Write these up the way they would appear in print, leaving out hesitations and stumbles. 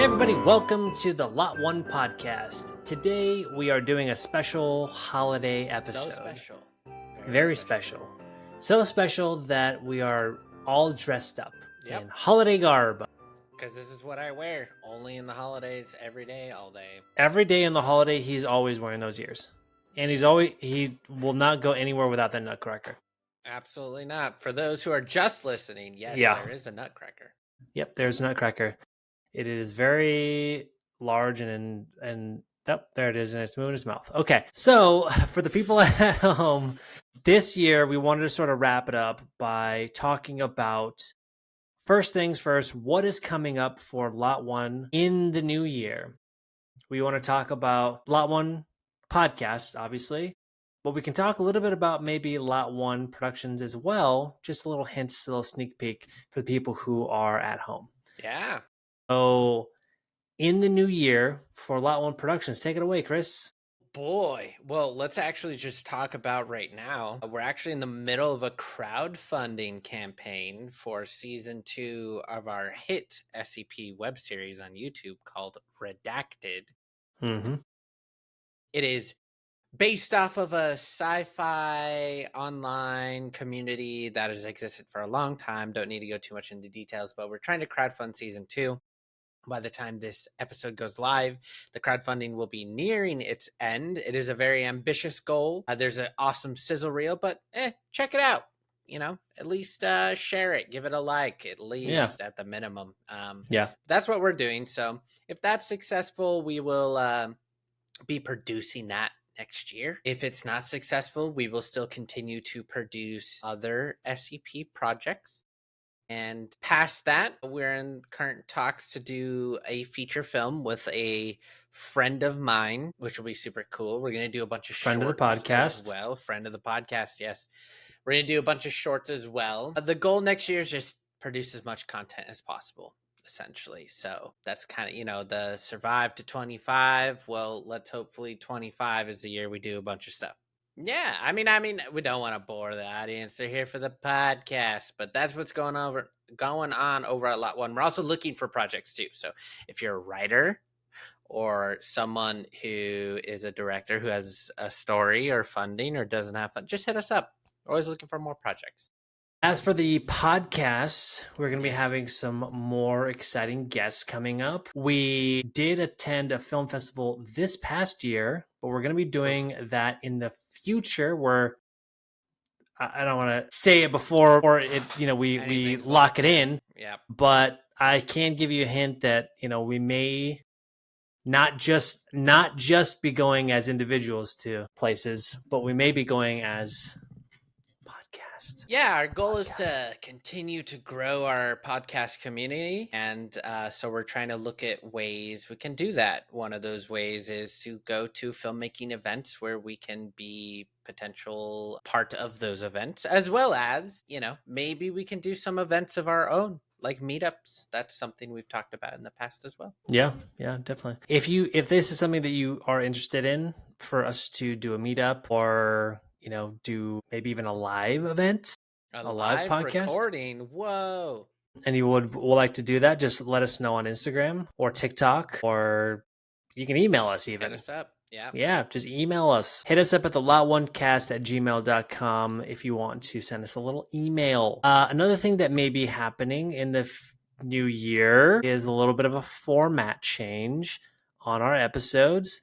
Hey everybody, welcome to the Lot1 Podcast. Today we are doing a special holiday episode. So special. Very special. So special that we are all dressed up Yep. in holiday garb. Because this is what I wear. Only in the holidays, every day, all day. Every day in the holiday, he's always wearing those ears. And he will not go anywhere without that nutcracker. Absolutely not. For those who are just listening, yes, there is a nutcracker. Yep, there's a nutcracker. It is very large and yep, there it is, and it's moving its mouth. Okay, so for the people at home, this year we wanted to sort of wrap it up by talking about, first things first, what is coming up for Lot1 in the new year. We want to talk about Lot1 Podcast, obviously, but we can talk a little bit about maybe Lot1 Productions as well, just a little hints, a little sneak peek for the people who are at home. Yeah. So, in the new year for Lot1 Productions, take it away, Chris. Boy, well, let's actually just talk about right now. We're actually in the middle of a crowdfunding campaign for season 2 of our hit SCP web series on YouTube called Redacted. Mm-hmm. It is based off of a sci-fi online community that has existed for a long time. Don't need to go too much into details, but we're trying to crowdfund season 2. By the time this episode goes live, the crowdfunding will be nearing its end. It is a very ambitious goal. There's an awesome sizzle reel, but check it out. You know, at least share it, give it a like, at least at the minimum. That's what we're doing. So if that's successful, we will be producing that next year. If it's not successful, we will still continue to produce other SCP projects. And past that, we're in current talks to do a feature film with a friend of mine, which will be super cool. We're going to do a bunch of friend shorts of the podcast as well. Friend of the podcast, yes. We're going to do a bunch of shorts as well. The goal next year is just produce as much content as possible, essentially. So that's kind of, the survive to 25. Well, let's hopefully 25 is the year we do a bunch of stuff. Yeah, I mean, we don't want to bore the audience. They're here for the podcast, but that's what's going on over at Lot1. We're also looking for projects too. So if you're a writer or someone who is a director who has a story or funding or doesn't have fun, just hit us up. We're always looking for more projects. As for the podcast, we're going to be having some more exciting guests coming up. We did attend a film festival this past year, but we're going to be doing that in the future, where I don't want to say it before or it, we lock it in. Yeah. But I can give you a hint that, we may not just be going as individuals to places, but we may be going as podcast. Yeah, our goal is to continue to grow our podcast community. And so we're trying to look at ways we can do that. One of those ways is to go to filmmaking events where we can be potential part of those events, as well as, maybe we can do some events of our own, like meetups. That's something we've talked about in the past as well. Yeah, definitely. If this is something that you are interested in, for us to do a meetup or do maybe even a live event, a live podcast recording. Whoa. And you would like to do that, just let us know on Instagram or TikTok, or you can email us even. Hit us up. Yeah, just email us. Hit us up at the lot1cast@gmail.com if you want to send us a little email. Another thing that may be happening in the new year is a little bit of a format change on our episodes.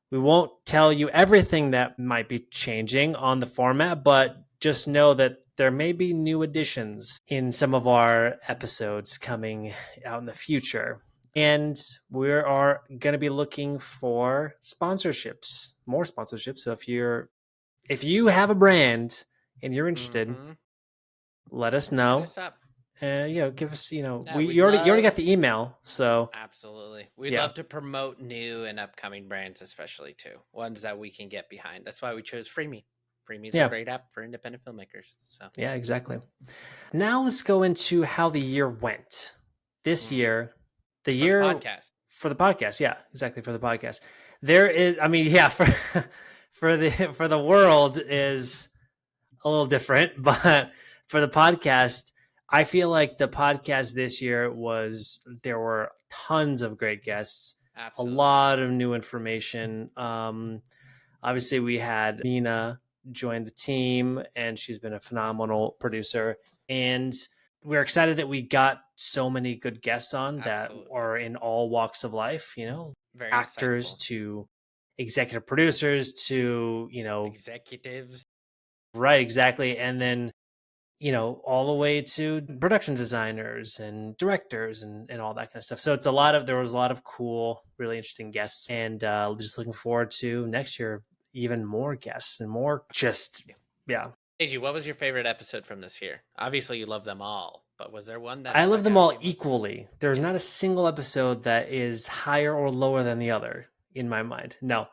We won't tell you everything that might be changing on the format, but just know that there may be new additions in some of our episodes coming out in the future. And we are going to be looking for sponsorships, more sponsorships. So if you have a brand and you're interested, let us know. Hit us up. Give us, you already got the email, so absolutely. We'd love to promote new and upcoming brands, especially too, ones that we can get behind. That's why we chose Freeme. Freeme is a great app for independent filmmakers. So yeah, exactly. Now let's go into how the year went. This year, for the podcast. Yeah, exactly, for the podcast. There is, for the world is a little different, but for the podcast, I feel like the podcast this year there were tons of great guests, a Absolutely. lot of new information. Obviously, we had Mina join the team, and she's been a phenomenal producer. And we're excited that we got so many good guests on that Absolutely. are in all walks of life, Very actors insightful. to executive producers to, Executives. right, exactly. And then, all the way to production designers and directors and all that kind of stuff. So there was a lot of cool, really interesting guests, and just looking forward to next year, even more guests and more yeah. Deji, what was your favorite episode from this year? Obviously, you love them all, but was there one that I love stuck them out to all you most? equally. There's not a Yes. single episode that is higher or lower than the other in my mind. No.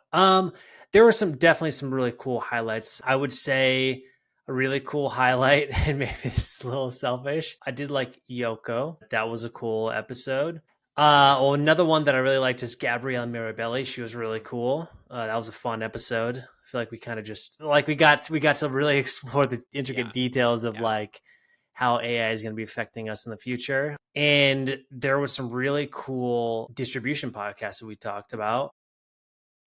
There were definitely some really cool highlights. I would say a really cool highlight, and maybe it's a little selfish. I did like Yoko. That was a cool episode. Another one that I really liked is Gabrielle Mirabelli. She was really cool. That was a fun episode. I feel like we kind of just like we got to really explore the intricate Yeah. details of Yeah. like how AI is going to be affecting us in the future. And there was some really cool distribution podcasts that we talked about.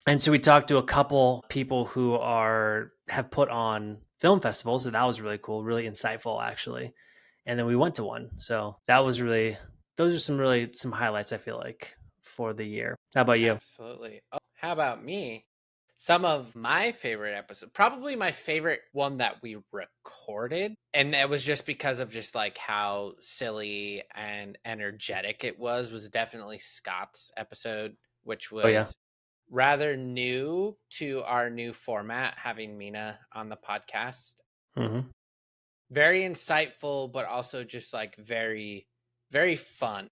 And so we talked to a couple people who have put on film festivals, so that was really cool, really insightful actually. And then we went to one. So that was those are some highlights I feel like for the year. How about you? Absolutely. Oh, how about me? Some of my favorite episodes, probably my favorite one that we recorded, and that was just because of just like how silly and energetic it was definitely Scott's episode, which Oh yeah. was rather new to our new format, having Mina on the podcast. Mm-hmm. Very insightful, but also just like very, very fun.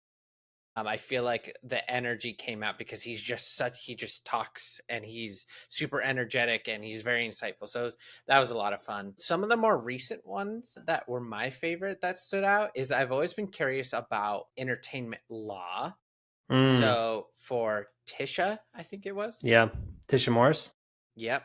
I feel like the energy came out because he just talks and he's super energetic and he's very insightful. So that was a lot of fun. Some of the more recent ones that were my favorite that stood out is I've always been curious about entertainment law. Mm, So for Tisha, I think it was. yeah. Tisha Morris. Yep.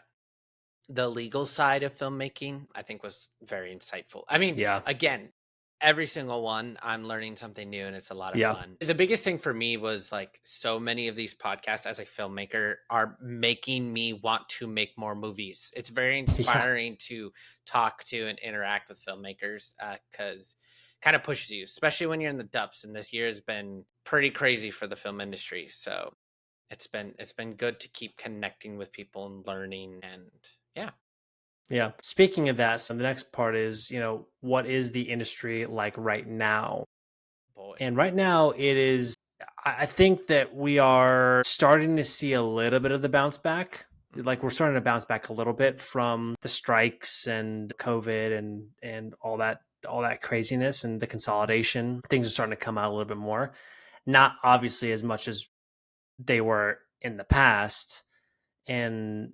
The legal side of filmmaking, I think, was very insightful. I mean, Yeah. again, every single one, I'm learning something new and it's a lot of Yeah. fun. The biggest thing for me was like so many of these podcasts as a filmmaker are making me want to make more movies. It's very Yeah. inspiring to talk to and interact with filmmakers because kind of pushes you, especially when you're in the depths. And this year has been pretty crazy for the film industry. So it's been good to keep connecting with people and learning and yeah. Yeah. Speaking of that, so the next part is, what is the industry like right now? Boy. And right now I think that we are starting to see a little bit of the bounce back. Like we're starting to bounce back a little bit from the strikes and COVID and all that craziness and the consolidation. Things are starting to come out a little bit more. Not obviously as much as they were in the past. And,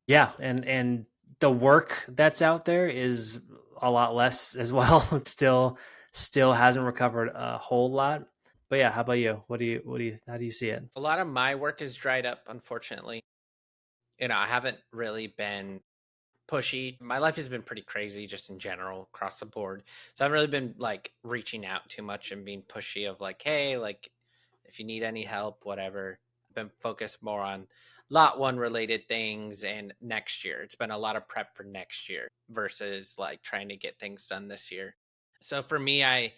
yeah, and the work that's out there is a lot less as well. It still hasn't recovered a whole lot. But yeah, how about you? How do you see it? A lot of my work is dried up, unfortunately. I haven't really been pushy. My life has been pretty crazy just in general across the board. So I haven't really been like reaching out too much and being pushy of like, hey, like if you need any help, whatever. I've been focused more on Lot 1 related things and next year. It's been a lot of prep for next year versus like trying to get things done this year. So for me, I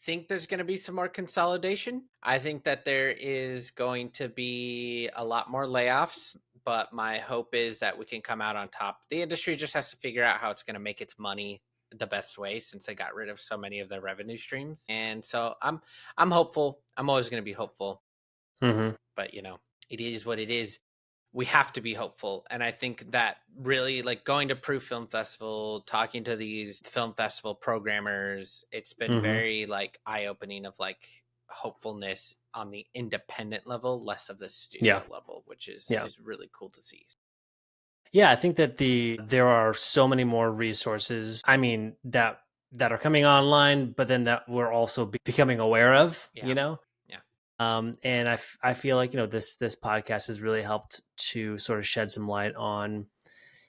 think there's going to be some more consolidation. I think that there is going to be a lot more layoffs, but my hope is that we can come out on top. The industry just has to figure out how it's going to make its money the best way since they got rid of so many of their revenue streams. And so I'm hopeful. I'm always going to be hopeful, Mm-hmm. but it is what it is. We have to be hopeful. And I think that really like going to Proof Film Festival, talking to these film festival programmers, it's been Mm-hmm. very like eye-opening of like hopefulness on the independent level, less of the studio Yeah. level, which is Yeah. is really cool to see. Yeah, I think that there are so many more resources. I mean, that are coming online, but then that we're also becoming aware of, Yeah. Yeah. And I feel like, this podcast has really helped to sort of shed some light on,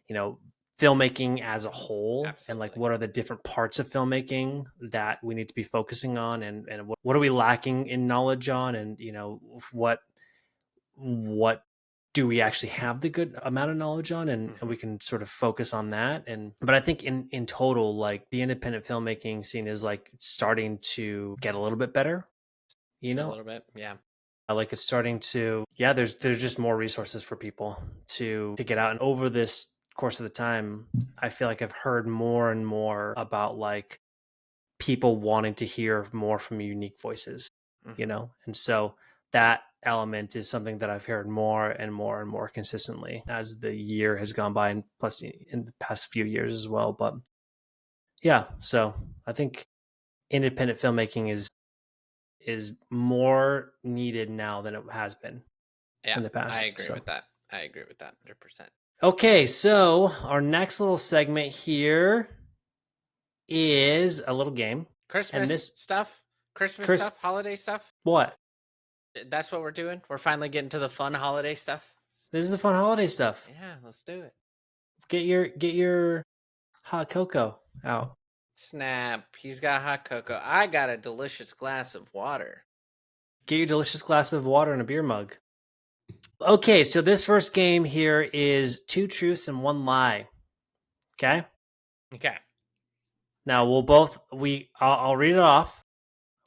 you know, filmmaking as a whole. Absolutely. And like what are the different parts of filmmaking that we need to be focusing on, and what are we lacking in knowledge on, and what do we actually have the good amount of knowledge on, and we can sort of focus on that. But I think in total, like the independent filmmaking scene is like starting to get a little bit better, a little bit. Yeah. Like it's starting to, there's just more resources for people to get out. And over this course of the time, I feel like I've heard more and more about like people wanting to hear more from unique voices, and so that element is something that I've heard more and more and more consistently as the year has gone by, and plus in the past few years as well. But yeah, so I think independent filmmaking is more needed now than it has been in the past. I agree with that. 100%. Okay, so our next little segment here is a little game. Christmas stuff, holiday stuff. What? That's what we're doing. We're finally getting to the fun holiday stuff. This is the fun holiday stuff. Yeah, let's do it. Get your hot cocoa out. Snap. He's got hot cocoa. I got a delicious glass of water. Get your delicious glass of water in a beer mug. Okay, so this first game here is 2 truths and 1 lie. Okay? Okay. Now I'll read it off.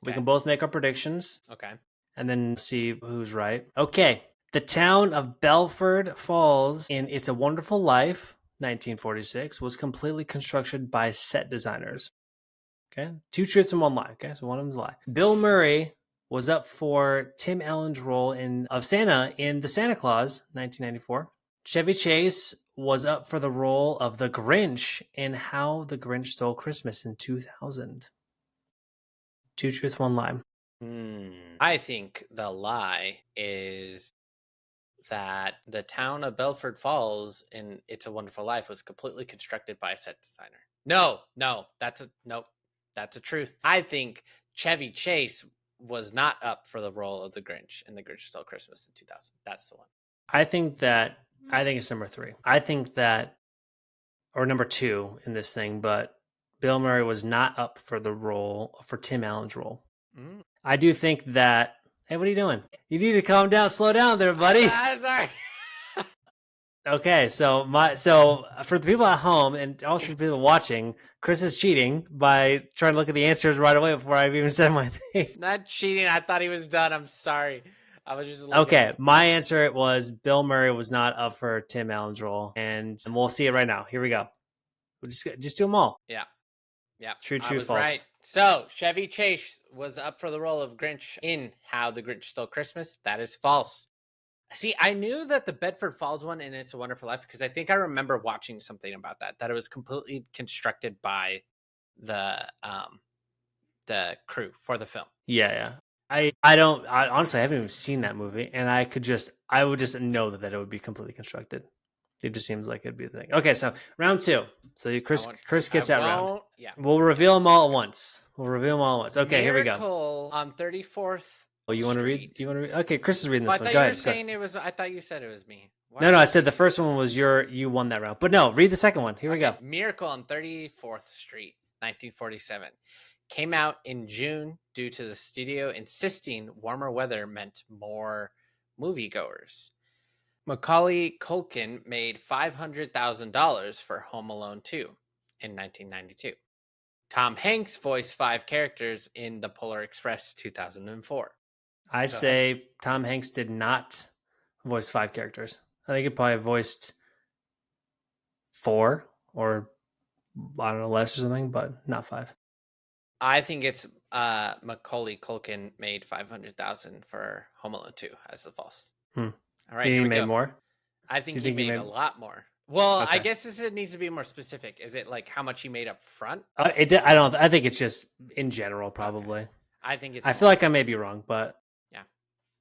We can both make our predictions. Okay. And then see who's right. Okay. The town of Belford Falls in It's a Wonderful Life, 1946, was completely constructed by set designers. Okay. 2 truths and 1 lie. Okay. So one of them's a lie. Bill Murray was up for Tim Allen's role of Santa in The Santa Claus, 1994. Chevy Chase was up for the role of the Grinch in How the Grinch Stole Christmas in 2000. 2 truths, 1 lie. I think the lie is that the town of Belford Falls in It's a Wonderful Life was completely constructed by a set designer. No, that's a truth. I think Chevy Chase was not up for the role of the Grinch in The Grinch Stole Christmas in 2000. That's the one. I think it's number 3. I think that, or number 2 in this thing, but Bill Murray was not up for the role, for Tim Allen's role. I do think that. Hey, what are you doing? You need to calm down, slow down there, buddy. I'm sorry. Okay, so for the people at home and also for the people watching, Chris is cheating by trying to look at the answers right away before I've even said my thing. Not cheating. I thought he was done. I'm sorry. I was just okay. My answer was Bill Murray was not up for Tim Allen's role, and we'll see it right now. Here we go. We'll just do them all. Yeah. True, false. Right. So Chevy Chase was up for the role of Grinch in How the Grinch Stole Christmas. That is false. See, I knew that the Bedford Falls one in It's a Wonderful Life because I think I remember watching something about that it was completely constructed by the crew for the film. Yeah. I honestly I haven't even seen that movie, and I would just know that it would be completely constructed. It just seems like it'd be a thing. Okay, so round 2. So Chris gets that round. Yeah. We'll reveal them all at once. Okay, here we go. Miracle on 34th. Oh, you want to read? Okay, Chris is reading this one. Go ahead. I thought you said it was me. No, I said the first one was you won that round. But no, read the second one. Here we go. Miracle on 34th Street, 1947. Came out in June due to the studio insisting warmer weather meant more moviegoers. Macaulay Culkin made $500,000 for Home Alone 2 in 1992. Tom Hanks voiced 5 characters in The Polar Express 2004. I say Tom Hanks did not voice 5 characters. I think he probably voiced 4 or I don't know, less or something, but not 5. I think it's Macaulay Culkin made $500,000 for Home Alone 2 as the false. All right, he made more? I think he made a lot more. Well, okay. I guess it needs to be more specific. Is it like how much he made up front? I think it's just in general, probably. Okay. I think it's. I feel like I may be wrong, but yeah.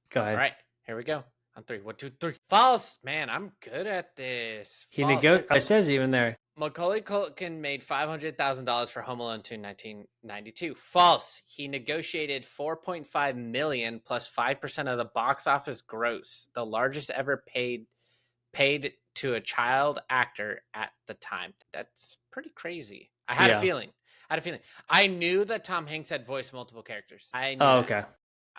Go ahead. All right, here we go. On 3, 1, 2, 3. False, man. I'm good at this. It says even there. Macaulay Culkin made $500,000 for Home Alone 2 in 1992. False. He negotiated $4.5 million plus 5% of the box office gross, the largest ever paid to a child actor at the time. That's pretty crazy. I had a feeling. I knew that Tom Hanks had voiced multiple characters. I knew that okay.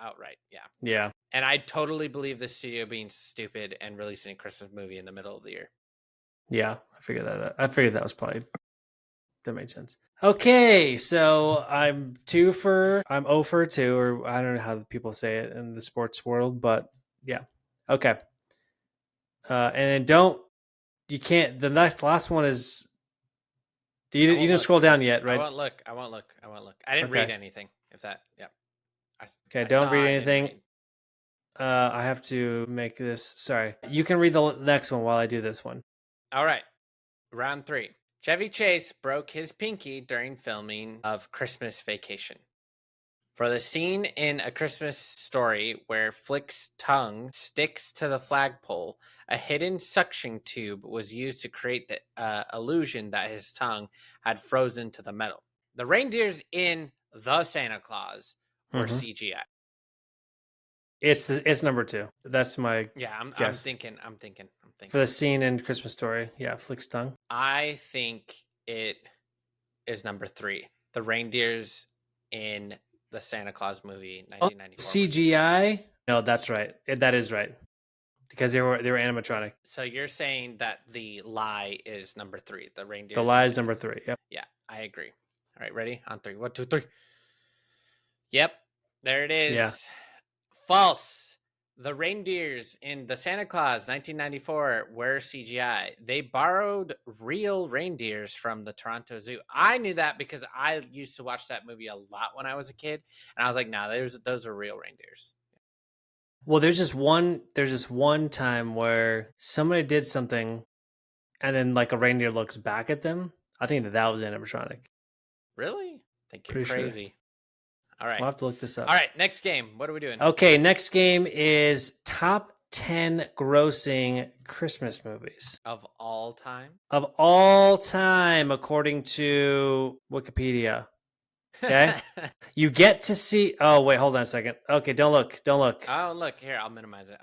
outright. Yeah. Yeah. And I totally believe the studio being stupid and releasing a Christmas movie in the middle of the year. Yeah. I figured that was probably, that made sense. Okay, so I'm 0 for 2, or I don't know how people say it in the sports world, but yeah. Okay. And then the last one is, you didn't scroll down yet, right? I won't look. I didn't read anything. Okay, don't read anything. I have to make this. Sorry. You can read the next one while I do this one. All right. Round 3. Chevy Chase broke his pinky during filming of Christmas Vacation. For the scene in A Christmas Story where Flick's tongue sticks to the flagpole, a hidden suction tube was used to create the illusion that his tongue had frozen to the metal. The reindeers in The Santa Claus were CGI. It's number 2. That's my guess. I'm thinking. For the scene in Christmas Story, Flick's tongue. I think it is number 3. The reindeers in the Santa Claus movie, 1994. CGI? No, that's right. That is right. Because they were animatronic. So you're saying that the lie is number 3. The reindeer. The lie is number 3. Yep. Yeah, I agree. All right, ready? On 3. 1, 2, 3. Yep, there it is. Yeah. False. The reindeers in the Santa Claus 1994 were CGI. They borrowed real reindeers from the Toronto Zoo. I knew that because I used to watch that movie a lot when I was a kid, and I was like, "Nah, those are real reindeers." Well, there's just one time where somebody did something, and then like a reindeer looks back at them. I think that was animatronic. Really? I think you're crazy. Sure. All right. We'll have to look this up. All right, next game. What are we doing? Okay, next game is top 10 grossing Christmas movies. Of all time? Of all time, according to Wikipedia. Okay? You get to see... Oh, wait, hold on a second. Okay, don't look. Oh, look. Here, I'll minimize it.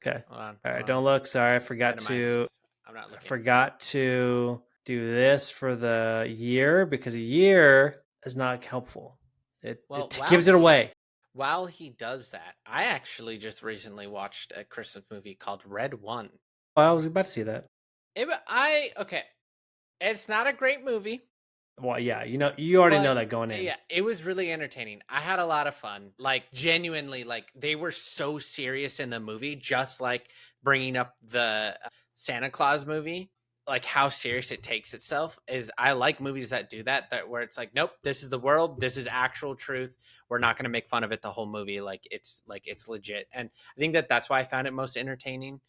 Okay. Hold on. All right, don't look. Sorry, I forgot to... I'm not looking. I forgot to do this for the year, because a year is not helpful. It gives it away. While he does that, I actually just recently watched a Christmas movie called Red 1. Oh, I was about to see that. Okay. It's not a great movie. Well, yeah, you already know that going in. Yeah, it was really entertaining. I had a lot of fun. Like, genuinely, like, they were so serious in the movie, just like bringing up the Santa Claus movie. Like how serious it takes itself is. I like movies that do that where it's like, nope, this is the world, this is actual truth, we're not going to make fun of it the whole movie, it's legit. And I think that's why I found it most entertaining.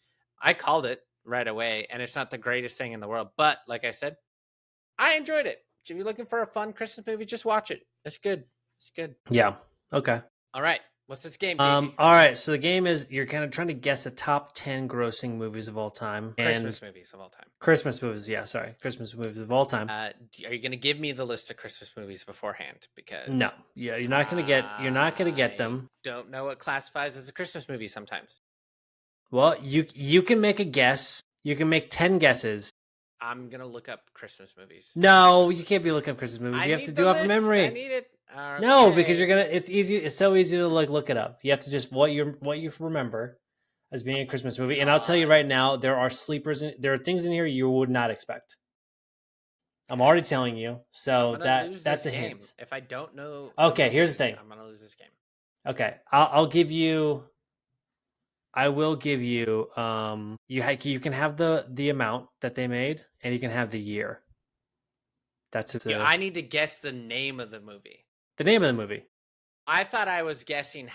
I called it right away, and it's not the greatest thing in the world, but like I said, I enjoyed it. So if you're looking for a fun Christmas movie, just watch it. It's good. Yeah. Okay. All right, what's this game, Deji? All right, so the game is, you're kind of trying to guess the top 10 grossing movies of all time. Christmas movies of all time. Christmas movies, yeah, sorry. Christmas movies of all time. Are you going to give me the list of Christmas movies beforehand? Because no, yeah, you're not going to get them. Don't know what classifies as a Christmas movie sometimes. Well, you can make a guess. You can make 10 guesses. I'm going to look up Christmas movies. No, you can't be looking up Christmas movies. You have to do it off memory. I need it. Okay. No, because it's so easy to look it up. You have to just what you remember as being a Christmas movie. And I'll tell you right now, there are sleepers there are things in here you would not expect. I'm already telling you. So that's a hint. If I don't know. Okay, here's the thing. I'm going to lose this game. Okay. I will give you you can have the amount that they made, and you can have the year. That's it. I need to guess the name of the movie. The name of the movie. I thought I was guessing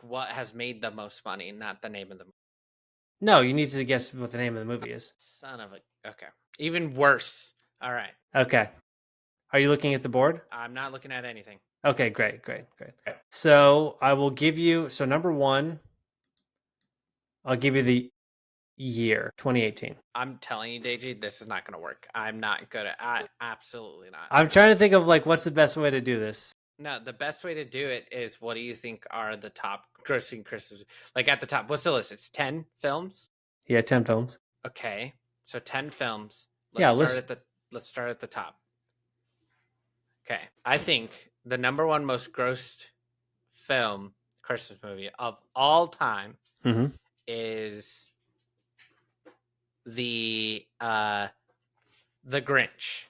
what has made the most money, not the name of the movie. No, you need to guess what the name of the movie is. Son of a... Okay. Even worse. All right. Okay. Are you looking at the board? I'm not looking at anything. Okay, great. So I will give you... So number 1, I'll give you the year, 2018. I'm telling you, Deji, this is not going to work. I'm not good at... absolutely not. I'm trying to think of what's the best way to do this. No, the best way to do it is, what do you think are the top grossing Christmas? At the top, what's the list? It's 10 films? Yeah, 10 films. Okay. So 10 films. Let's Start at the top. Okay. I think the number one most grossed film Christmas movie of all time is the Grinch.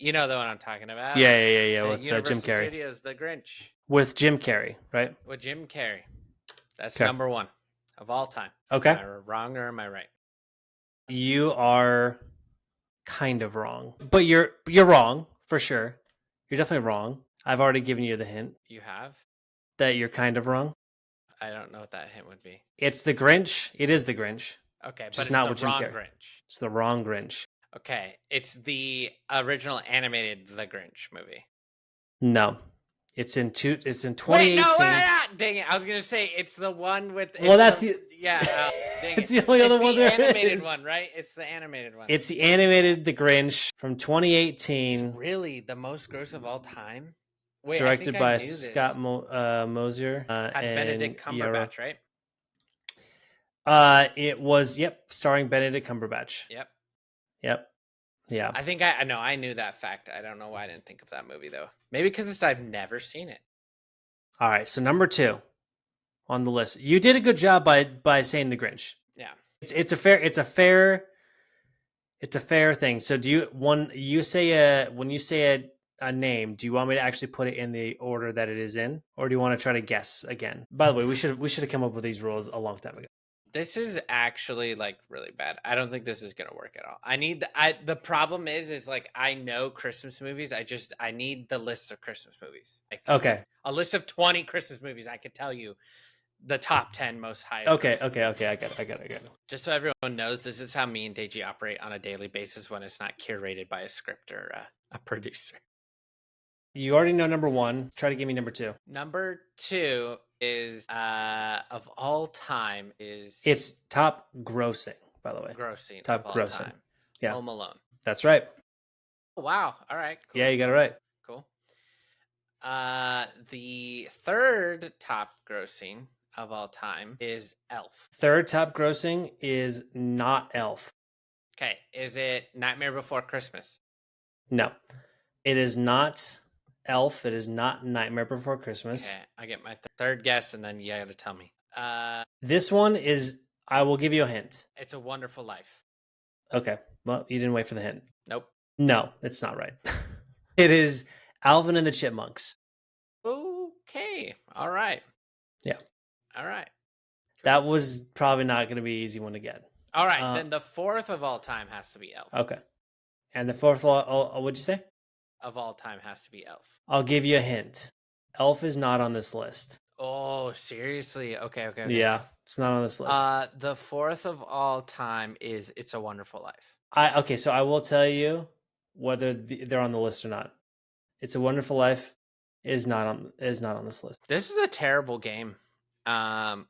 You know the one I'm talking about. Yeah. With Universal Jim Carrey. Studios, The Grinch. With Jim Carrey, right? With Jim Carrey. That's Okay. number one of all time. Okay. Am I wrong or am I right? You are kind of wrong, but you're wrong for sure. You're definitely wrong. I've already given you the hint. You have? That you're kind of wrong. I don't know what that hint would be. It's the Grinch. It is the Grinch. Okay, but Just it's not the with Jim wrong Carrey. Grinch. It's the wrong Grinch. Okay, it's the original animated The Grinch movie. No, it's in 2018. Wait, no, dang it! I was gonna say it's the one with. Well, that's dang it's it. the only other one there animated is. one, right? It's the animated one. It's the animated The Grinch from 2018. It's really the most gross of all time. Wait, directed by Scott Mosier. Had Benedict Cumberbatch, right? It was starring Benedict Cumberbatch. Yep. Yeah. I think I knew that fact. I don't know why I didn't think of that movie though. Maybe because I've never seen it. All right, so number 2 on the list. You did a good job by saying The Grinch. Yeah. It's a fair thing. So when you say a name, do you want me to actually put it in the order that it is in, or do you want to try to guess again? By the way, we should have come up with these rules a long time ago. This is actually like really bad. I don't think this is gonna work at all. The problem is like I know Christmas movies. I need the list of Christmas movies. Like, Okay. A list of 20 Christmas movies. I could tell you the top 10 most highest. Okay. I got it. Just so everyone knows, this is how me and Deji operate on a daily basis when it's not curated by a script or a producer. You already know number 1. Try to give me number 2. Number 2 is of all time is It's top grossing, by the way. Grossing. Top of all grossing. Time. Yeah. Home Alone. That's right. Oh, wow. All right. Cool. Yeah, you got it right. Cool. The third top grossing of all time is Elf. Third top grossing is not Elf. Okay. Is it Nightmare Before Christmas? No. It is not Elf. It is not Nightmare Before Christmas. Okay. I get my third guess, and then you got to tell me. This one is, I will give you a hint. It's A Wonderful Life. Okay. Well, you didn't wait for the hint. Nope. No, it's not right. It is Alvin and the Chipmunks. Okay. All right. Yeah. All right. Cool. That was probably not going to be an easy one to get. All right. Then the fourth of all time has to be Elf. Okay. And the fourth, what'd you say? Of all time has to be Elf. I'll give you a hint. Elf is not on this list. Oh, seriously? Okay. Yeah, it's not on this list. The fourth of all time is It's a Wonderful Life. Okay, so I will tell you whether they're on the list or not. It's a Wonderful Life is not on this list. This is a terrible game. A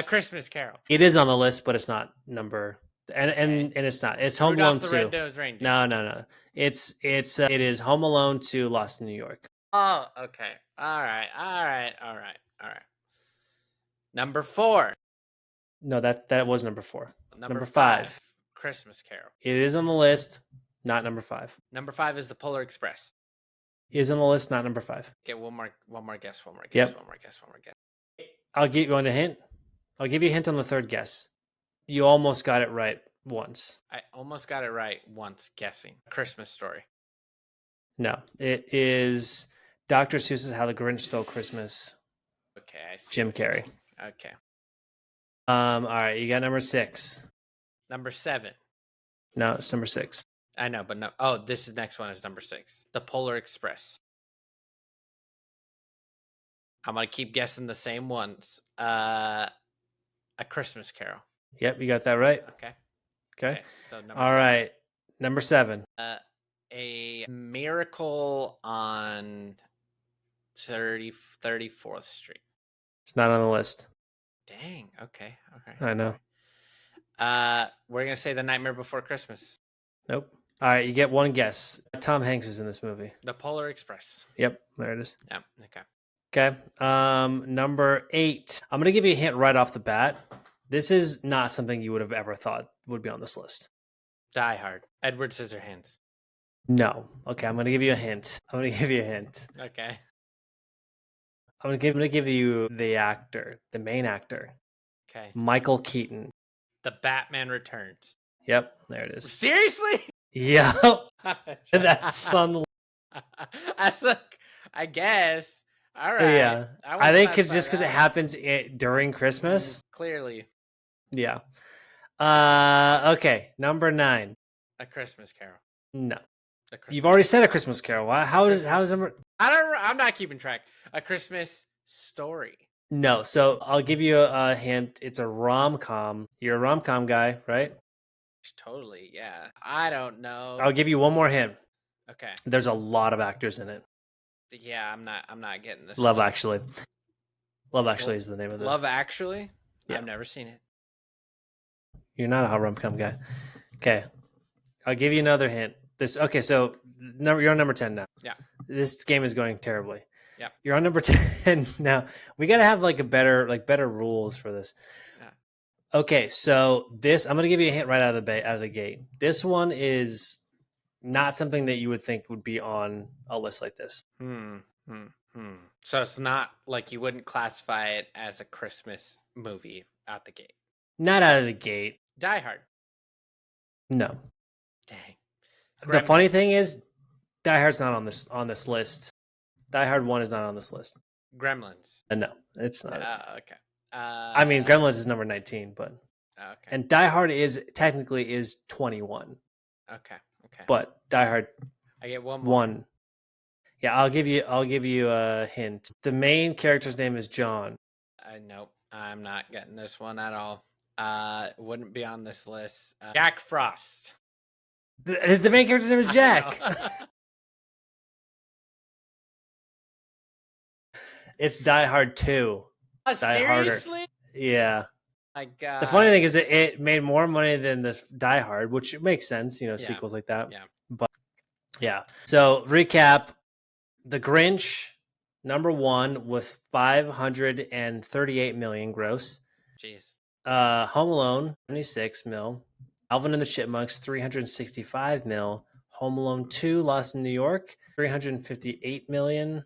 Christmas Carol. It is on the list, but it's not number. And it's not. It's Home Alone 2. No. It is Home Alone 2, Lost in New York. Oh, okay. All right. Number 4. No, that was number 4. Number 5. Christmas Carol. It is on the list, not number 5. Number 5 is The Polar Express. It is on the list, not number 5. Okay, one more guess. Yep. One more guess. I'll give you a hint. I'll give you a hint on the third guess. You almost got it right once. I almost got it right once guessing. A Christmas Story. No, it is Dr. Seuss's How the Grinch Stole Christmas. Okay, I see. Jim Carrey. Okay. All right, you got number 6. Number 7. No, it's number 6. I know, but no. Oh, this next one is number 6. The Polar Express. I'm gonna keep guessing the same ones. A Christmas Carol. Yep, you got that right. Okay. So number all 7. right, number 7. A Miracle on 34th Street. It's not on the list. Dang. Okay. I know. We're gonna say The Nightmare Before Christmas. Nope. All right, you get one guess. Tom Hanks is in this movie. The Polar Express. Yep, there it is. Yep. Okay. Okay. Number 8. I'm gonna give you a hint right off the bat. This is not something you would have ever thought would be on this list. Die Hard. Edward Scissorhands. No. Okay, I'm going to give you a hint. Okay. I'm gonna give you the actor, the main actor, Okay. Michael Keaton. The Batman Returns. Yep, there it is. Seriously? Yep, that's on the. I was like, I guess. All right. Yeah, I think it's just because it happens during Christmas. Clearly. Yeah. Okay, number 9. A Christmas Carol. No. You've already said A Christmas Carol. How is number? I'm not keeping track. A Christmas Story. No. So I'll give you a hint. It's a rom-com. You're a rom-com guy, right? Totally. Yeah. I don't know. I'll give you one more hint. Okay. There's a lot of actors in it. Yeah, I'm not getting this. Love Actually. Love Actually is the name of it. Love Actually? Yeah. I've never seen it. You're not a rom-com guy. Okay. I'll give you another hint. So you're on number 10 now. Yeah. This game is going terribly. Yeah. You're on number 10 now. We got to have better rules for this. Yeah. Okay, so I'm going to give you a hint right out of the gate. This one is not something that you would think would be on a list like this. So it's not like you wouldn't classify it as a Christmas movie out the gate. Not out of the gate. Die Hard. No. Dang. The funny thing is, Die Hard's not on this list. Die Hard 1 is not on this list. Gremlins. No, it's not. Okay. I mean, Gremlins is number 19, but okay. And Die Hard is technically 21. Okay. But Die Hard. I get one more. One. Yeah, I'll give you a hint. The main character's name is John. Nope, I'm not getting this one at all. Wouldn't be on this list. Jack Frost. The main character's name is Jack. It's Die Hard 2. Die Seriously? Harder. Yeah. My God. The funny thing is that it made more money than the Die Hard, which makes sense, sequels like that. Yeah. But yeah. So recap: The Grinch, number 1 with 538 million gross. Jeez. Home Alone, 76 mil. Alvin and the Chipmunks, 365 mil. Home Alone 2, Lost in New York, 358 million.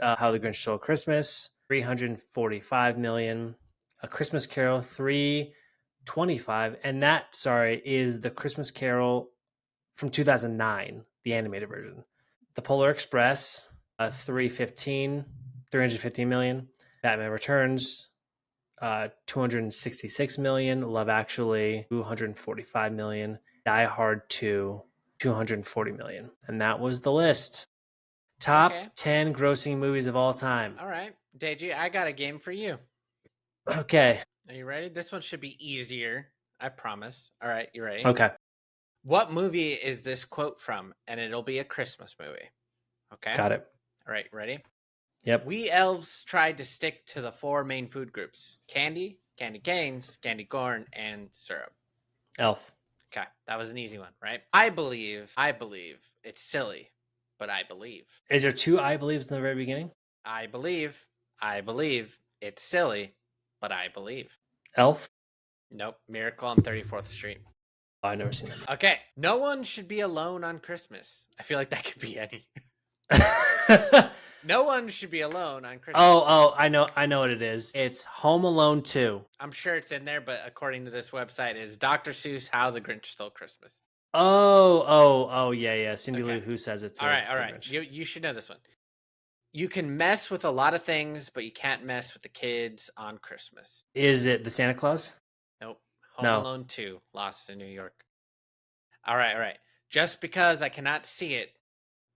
How the Grinch Stole Christmas, 345 million. A Christmas Carol, 325. And that, is the Christmas Carol from 2009, the animated version. The Polar Express, 315 million. Batman Returns, 266 million. Love Actually, 245 million. Die Hard 2, 240 million. And that was the list. Top 10 grossing movies of all time. All right. Deji, I got a game for you. Okay. Are you ready? This one should be easier. I promise. All right. You ready? Okay. What movie is this quote from? And it'll be a Christmas movie. Okay. Got it. All right. Ready? Yep. We elves tried to stick to the 4 main food groups: candy, candy canes, candy corn, and syrup. Elf. Okay. That was an easy one, right? I believe it's silly, but I believe. Is there 2 I believes in the very beginning? I believe it's silly, but I believe. Elf? Nope. Miracle on 34th Street. Oh, I've never seen it. Okay. No one should be alone on Christmas. I feel like that could be any. No one should be alone on Christmas. Oh, I know what it is. It's Home Alone 2. I'm sure it's in there, but according to this website, is Dr. Seuss How the Grinch Stole Christmas. Oh, yeah. Cindy Lou Who says it. All right. You should know this one. You can mess with a lot of things, but you can't mess with the kids on Christmas. Is it the Santa Claus? Nope. Home Alone 2, Lost in New York. All right. Just because I cannot see it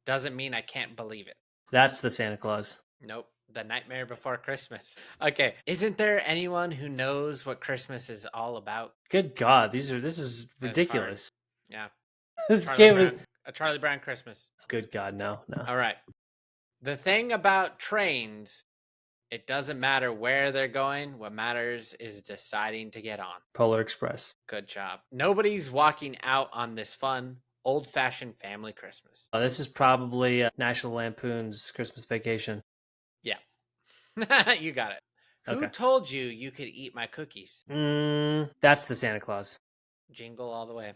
doesn't mean I can't believe it. That's the Santa Claus. Nope. The Nightmare Before Christmas. Okay. Isn't there anyone who knows what Christmas is all about? Good God. This is ridiculous. Yeah. This game is a Charlie Brown Christmas. Good God, no. All right. The thing about trains, it doesn't matter where they're going. What matters is deciding to get on. Polar Express. Good job. Nobody's walking out on this fun, old-fashioned family Christmas. This is probably National Lampoon's Christmas Vacation. Yeah. You got it. Who Okay. told you you could eat my cookies? That's the Santa Claus. Jingle all the way.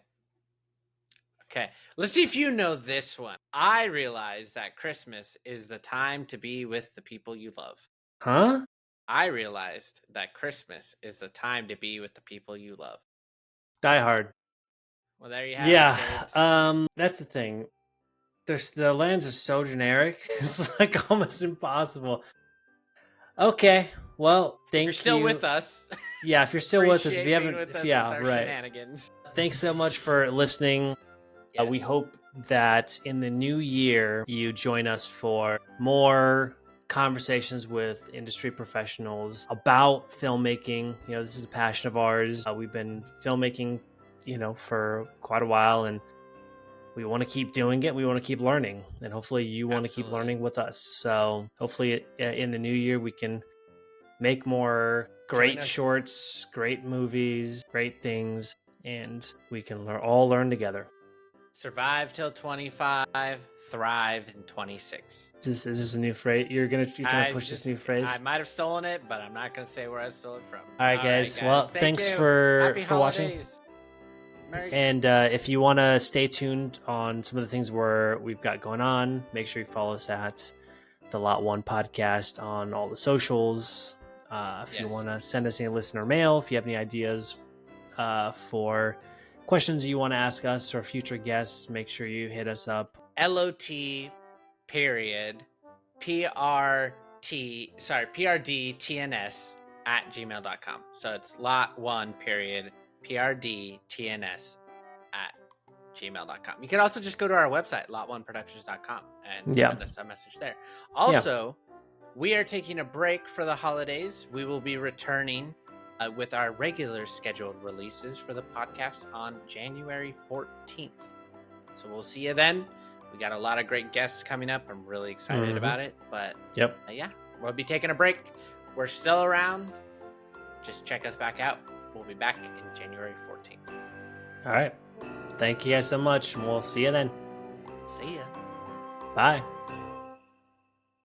Okay, let's see if you know this one. I realize that Christmas is the time to be with the people you love. Huh? I realized that Christmas is the time to be with the people you love. Die Hard. Well, there you have Yeah. it, kids. That's the thing. The lands are so generic. It's like almost impossible. Okay. Well, If you're thank still you. with us, Yeah, if you're still with us, if appreciate you being haven't, with us yeah, with our right. shenanigans. Thanks so much for listening. We Yes. hope that in the new year you join us for more conversations with industry professionals about filmmaking. You know, this is a passion of ours. We've been filmmaking, for quite a while, and we want to keep doing it. We want to keep learning, and hopefully you want to keep Absolutely. learning with us. So hopefully in the new year we can make more great us. shorts, great movies, great things, and we can all learn together. Survive till 25, thrive in 26. Is this a new phrase? You're trying to push this new phrase? I might have stolen it, but I'm not going to say where I stole it from. All right, guys. Well, thanks for watching. And if you want to stay tuned on some of the things we've got going on, make sure you follow us at the Lot1 Podcast on all the socials. If you want to send us any listener mail, if you have any ideas for questions you want to ask us or future guests, make sure you hit us up. LOT period PRDTNS at gmail.com. So it's Lot1 period PRDTNS at gmail.com. You can also just go to our website, lot1productions.com, and send us a message there. Also, we are taking a break for the holidays. We will be returning with our regular scheduled releases for the podcast on January 14th. So we'll see you then. We got a lot of great guests coming up. I'm really excited about it. But we'll be taking a break. We're still around. Just check us back out. We'll be back in January 14th. All right. Thank you guys so much. And we'll see you then. See ya. Bye.